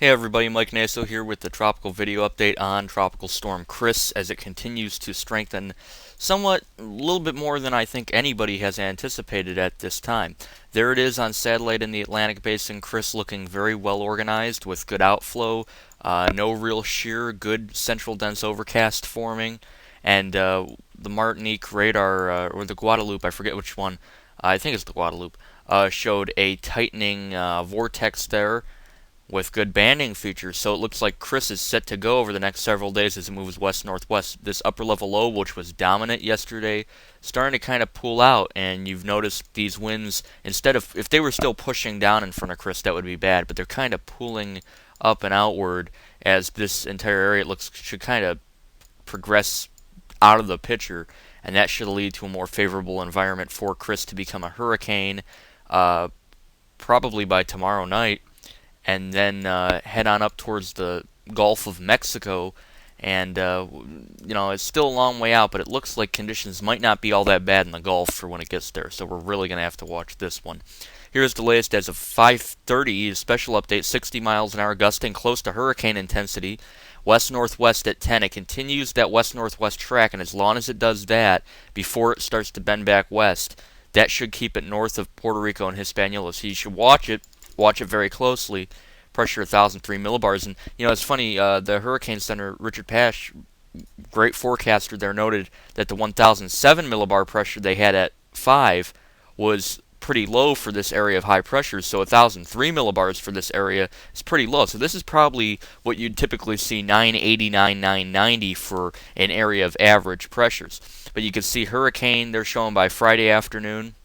Hey everybody, Mike Naso here with the tropical video update on Tropical Storm Chris as it continues to strengthen somewhat, a little bit more than I think anybody has anticipated at this time. There it is on satellite in the Atlantic Basin, Chris looking very well organized with good outflow, no real shear, good central dense overcast forming, and the Martinique radar, or the Guadeloupe, I forget which one, I think it's the Guadeloupe, showed a tightening vortex there with good banding features, so it looks like Chris is set to go over the next several days as it moves west-northwest. This upper level low, which was dominant yesterday, starting to kind of pull out, and you've noticed these winds, instead of, if they were still pushing down in front of Chris, that would be bad, but they're kind of pulling up and outward as this entire area should kind of progress out of the picture, and that should lead to a more favorable environment for Chris to become a hurricane, probably by tomorrow night, and then head on up towards the Gulf of Mexico. And it's still a long way out, but it looks like conditions might not be all that bad in the Gulf for when it gets there. So we're really going to have to watch this one. Here's the latest as of 5:30. Special update: 60 miles an hour, gusting close to hurricane intensity. West-northwest at 10. It continues that west-northwest track, and as long as it does that before it starts to bend back west, that should keep it north of Puerto Rico and Hispaniola. So you should watch it. Watch it very closely. Pressure 1,003 millibars. And, it's funny, the Hurricane Center, Richard Pash, great forecaster there, noted that the 1,007 millibar pressure they had at 5 was pretty low for this area of high pressure. So 1,003 millibars for this area is pretty low. So this is probably what you'd typically see 989, 990 for an area of average pressures. But you can see hurricane, they're showing by Friday afternoon.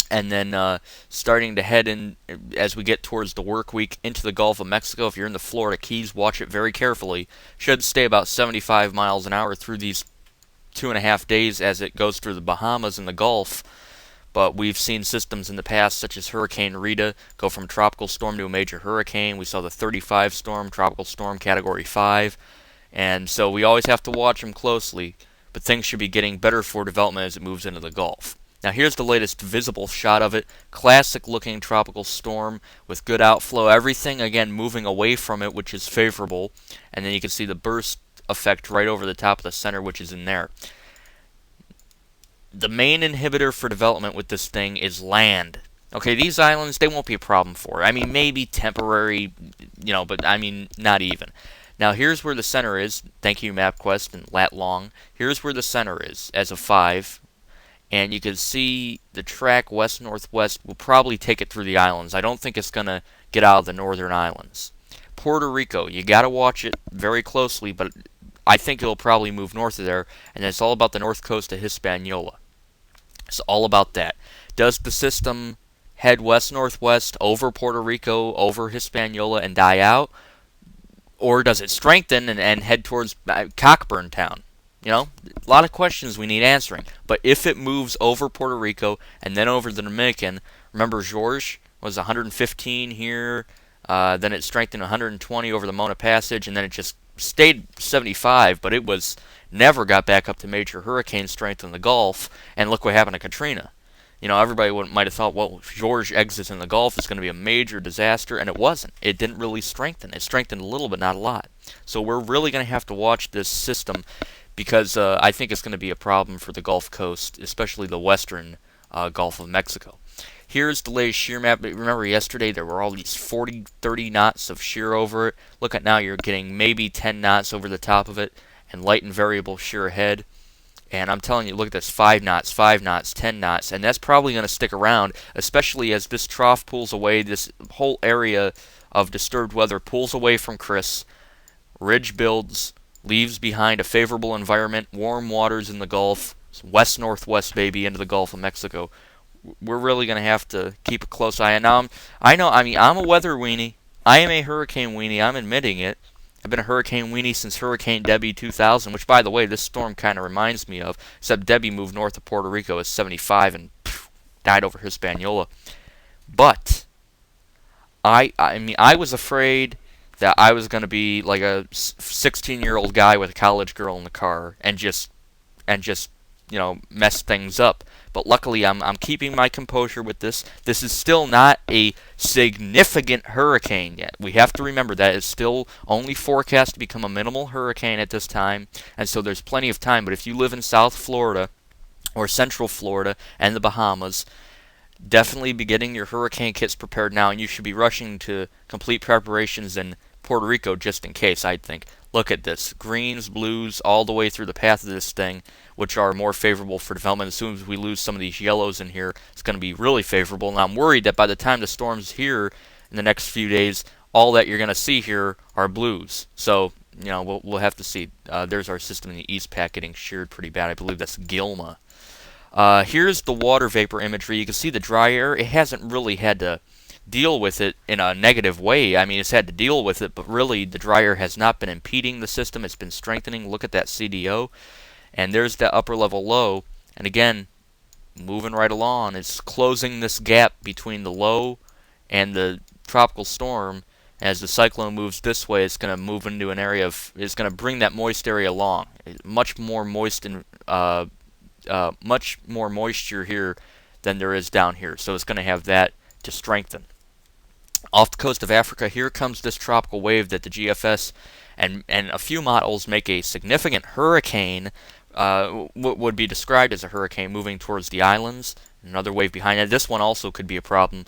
And then starting to head in as we get towards the work week into the Gulf of Mexico. If you're in the Florida Keys, watch it very carefully. Should stay about 75 miles an hour through these 2.5 days as it goes through the Bahamas and the Gulf. But we've seen systems in the past, such as Hurricane Rita, go from tropical storm to a major hurricane. We saw the 35 storm, tropical storm, Category 5. And so we always have to watch them closely. But things should be getting better for development as it moves into the Gulf. Now here's the latest visible shot of it. Classic looking tropical storm with good outflow. Everything again moving away from it, which is favorable. And then you can see the burst effect right over the top of the center, which is in there. The main inhibitor for development with this thing is land. Okay, these islands, they won't be a problem for it. I mean, maybe temporary, but I mean, not even. Now here's where the center is. Thank you, MapQuest and Lat Long. Here's where the center is as of 5. And you can see the track west-northwest will probably take it through the islands. I don't think it's going to get out of the northern islands. Puerto Rico, you got to watch it very closely, but I think it'll probably move north of there, and it's all about the north coast of Hispaniola. It's all about that. Does the system head west-northwest over Puerto Rico, over Hispaniola, and die out? Or does it strengthen and head towards Cockburn Town? A lot of questions we need answering. But if it moves over Puerto Rico and then over the Dominican, remember George was 115 here, then it strengthened 120 over the Mona Passage, and then it just stayed 75, but it never got back up to major hurricane strength in the Gulf, and look what happened to Katrina. Everybody might have thought, well, if George exits in the Gulf, it's going to be a major disaster, and it wasn't. It didn't really strengthen. It strengthened a little, but not a lot. So we're really going to have to watch this system, because I think it's going to be a problem for the Gulf Coast, especially the western Gulf of Mexico. Here's the latest shear map. Remember yesterday there were all these 40, 30 knots of shear over it. Look at now, you're getting maybe 10 knots over the top of it, and light and variable shear ahead. And I'm telling you, look at this, 5 knots, 5 knots, 10 knots, and that's probably going to stick around, especially as this trough pulls away, this whole area of disturbed weather pulls away from Chris, ridge builds, leaves behind a favorable environment, warm waters in the Gulf, west-northwest, baby, into the Gulf of Mexico. We're really going to have to keep a close eye. And now, I'm a weather weenie. I am a hurricane weenie. I'm admitting it. I've been a hurricane weenie since Hurricane Debbie 2000, which, by the way, this storm kind of reminds me of, except Debbie moved north of Puerto Rico at 75 and died over Hispaniola. But I was afraid that I was going to be like a 16-year-old guy with a college girl in the car and just mess things up. but luckily I'm keeping my composure with this. This is still not a significant hurricane yet. We have to remember that it's still only forecast to become a minimal hurricane at this time, and so there's plenty of time. But if you live in South Florida or Central Florida and the Bahamas, definitely be getting your hurricane kits prepared now, and you should be rushing to complete preparations in Puerto Rico just in case, I think. Look at this. Greens, blues, all the way through the path of this thing, which are more favorable for development. As soon as we lose some of these yellows in here, it's going to be really favorable. And I'm worried that by the time the storm's here in the next few days, all that you're going to see here are blues. So, we'll have to see. There's our system in the East Pack getting sheared pretty bad. I believe that's Gilma. Here's the water vapor imagery. You can see the dry air. It hasn't really had to deal with it in a negative way. I mean, it's had to deal with it, but really the dry air has not been impeding the system. It's been strengthening. Look at that CDO. And there's that upper level low. And again, moving right along. It's closing this gap between the low and the tropical storm. As the cyclone moves this way, it's going to move into an area of, it's going to bring that moist area along. Much more moist and much more moisture here than there is down here. So it's going to have that to strengthen. Off the coast of Africa, here comes this tropical wave that the GFS and a few models make a significant hurricane, what would be described as a hurricane moving towards the islands. Another wave behind it. This one also could be a problem.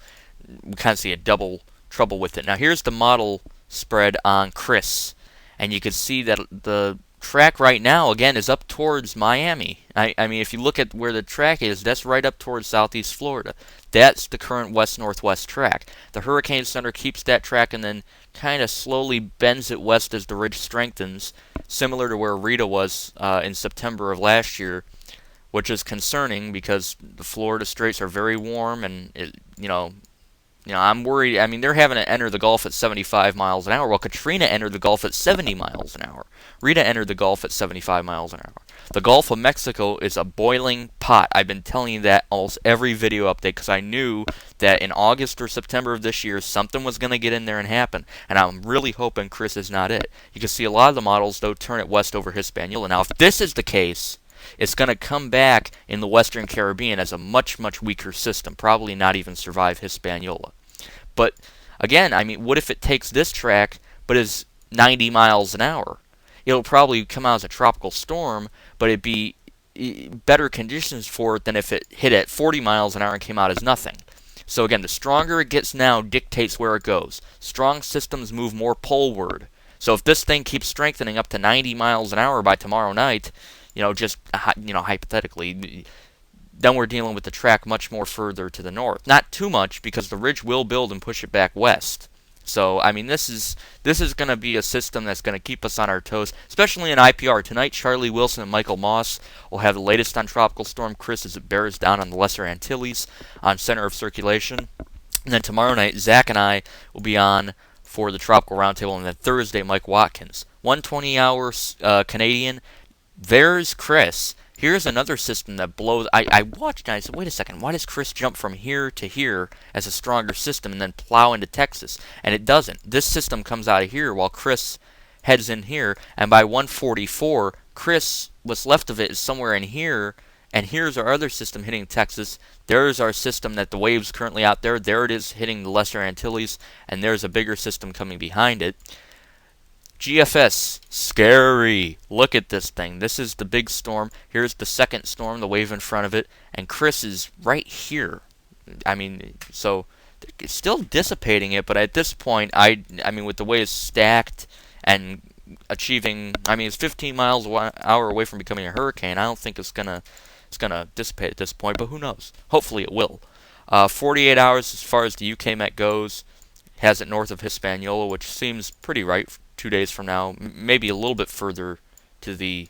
We kind of see a double trouble with it. Now here's the model spread on Chris, and you can see that the track right now again is up towards Miami. I mean, if you look at where the track is, that's right up towards southeast Florida. That's the current west-northwest track. The hurricane center keeps that track and then kind of slowly bends it west as the ridge strengthens, similar to where Rita was in September of last year, which is concerning because the Florida Straits are very warm, and I'm worried. I mean, they're having to enter the Gulf at 75 miles an hour. Well, Katrina entered the Gulf at 70 miles an hour. Rita entered the Gulf at 75 miles an hour. The Gulf of Mexico is a boiling pot. I've been telling you that almost every video update because I knew that in August or September of this year, something was going to get in there and happen. And I'm really hoping Chris is not it. You can see a lot of the models, though, turn it west over Hispaniola. Now, if this is the case, it's going to come back in the Western Caribbean as a much, much weaker system. Probably not even survive Hispaniola. But again, I mean, what if it takes this track but is 90 miles an hour? It'll probably come out as a tropical storm, but it'd be better conditions for it than if it hit at 40 miles an hour and came out as nothing. So again, the stronger it gets now dictates where it goes. Strong systems move more poleward. So if this thing keeps strengthening up to 90 miles an hour by tomorrow night, hypothetically, then we're dealing with the track much more further to the north. Not too much, because the ridge will build and push it back west. So, I mean, this is going to be a system that's going to keep us on our toes, especially in IPR. Tonight, Charlie Wilson and Michael Moss will have the latest on Tropical Storm Chris as it bears down on the Lesser Antilles on center of circulation. And then tomorrow night, Zach and I will be on for the Tropical Roundtable, and then Thursday, Mike Watkins. 120 hours Canadian. There's Chris. Here's another system that blows. I watched and I said, wait a second, why does Chris jump from here to here as a stronger system and then plow into Texas? And it doesn't. This system comes out of here while Chris heads in here, and by 144, Chris, what's left of it is somewhere in here, and here's our other system hitting Texas. There's our system that the wave's currently out there. There it is hitting the Lesser Antilles, and there's a bigger system coming behind it. GFS, scary. Look at this thing. This is the big storm. Here's the second storm, the wave in front of it, and Chris is right here. I mean, so it's still dissipating it, but at this point, I mean, with the way it's stacked and achieving, I mean, it's 15 miles an hour away from becoming a hurricane. I don't think it's gonna dissipate at this point, but who knows? Hopefully, it will. 48 hours as far as the UK Met goes, has it north of Hispaniola, which seems pretty right. 2 days from now, maybe a little bit further to the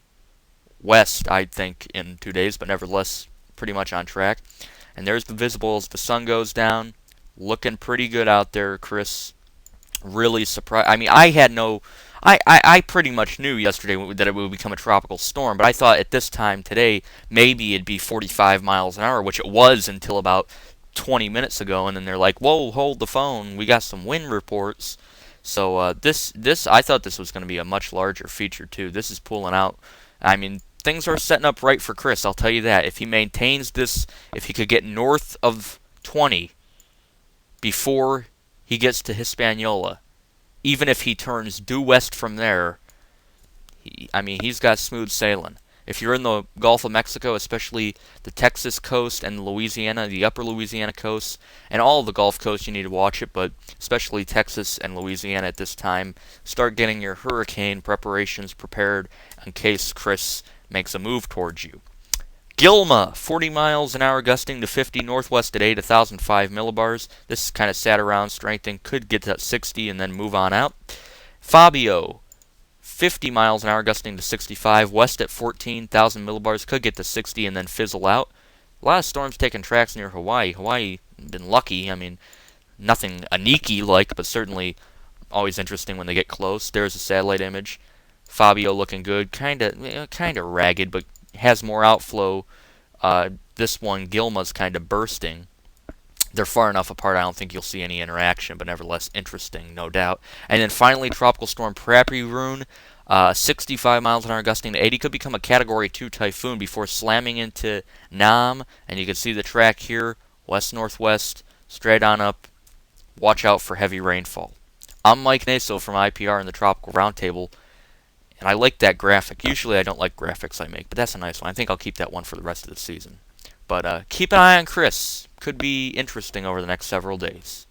west, I'd think, in 2 days, but nevertheless, pretty much on track. And there's the visible as the sun goes down. Looking pretty good out there, Chris. Really surprised. I mean, I pretty much knew yesterday that it would become a tropical storm, but I thought at this time today, maybe it'd be 45 miles an hour, which it was until about 20 minutes ago, and then they're like, whoa, hold the phone, we got some wind reports. So this I thought this was going to be a much larger feature too. This is pulling out. I mean, things are setting up right for Chris, I'll tell you that. If he maintains this, if he could get north of 20 before he gets to Hispaniola, even if he turns due west from there, he's got smooth sailing. If you're in the Gulf of Mexico, especially the Texas coast and Louisiana, the upper Louisiana coast, and all of the Gulf Coast, you need to watch it, but especially Texas and Louisiana at this time, start getting your hurricane preparations prepared in case Chris makes a move towards you. Gilma, 40 miles an hour gusting to 50 northwest at 8, 1005 millibars. This kind of sat around, strengthening, could get to 60 and then move on out. Fabio, 50 miles an hour gusting to 65 west at 14,000 millibars, could get to 60 and then fizzle out. A lot of storms taking tracks near Hawaii. Hawaii been lucky. Nothing Aniki-like, but certainly always interesting when they get close. There's a satellite image. Fabio looking good, kind of ragged, but has more outflow. This one, Gilma's kind of bursting. They're far enough apart, I don't think you'll see any interaction, but nevertheless interesting, no doubt. And then finally, Tropical Storm Prapirun, 65 miles an hour gusting to 80, could become a Category 2 typhoon before slamming into Nam. And you can see the track here, west-northwest, straight on up. Watch out for heavy rainfall. I'm Mike Naso from IPR and the Tropical Roundtable, and I like that graphic. Usually I don't like graphics I make, but that's a nice one. I think I'll keep that one for the rest of the season. But keep an eye on Chris. Could be interesting over the next several days.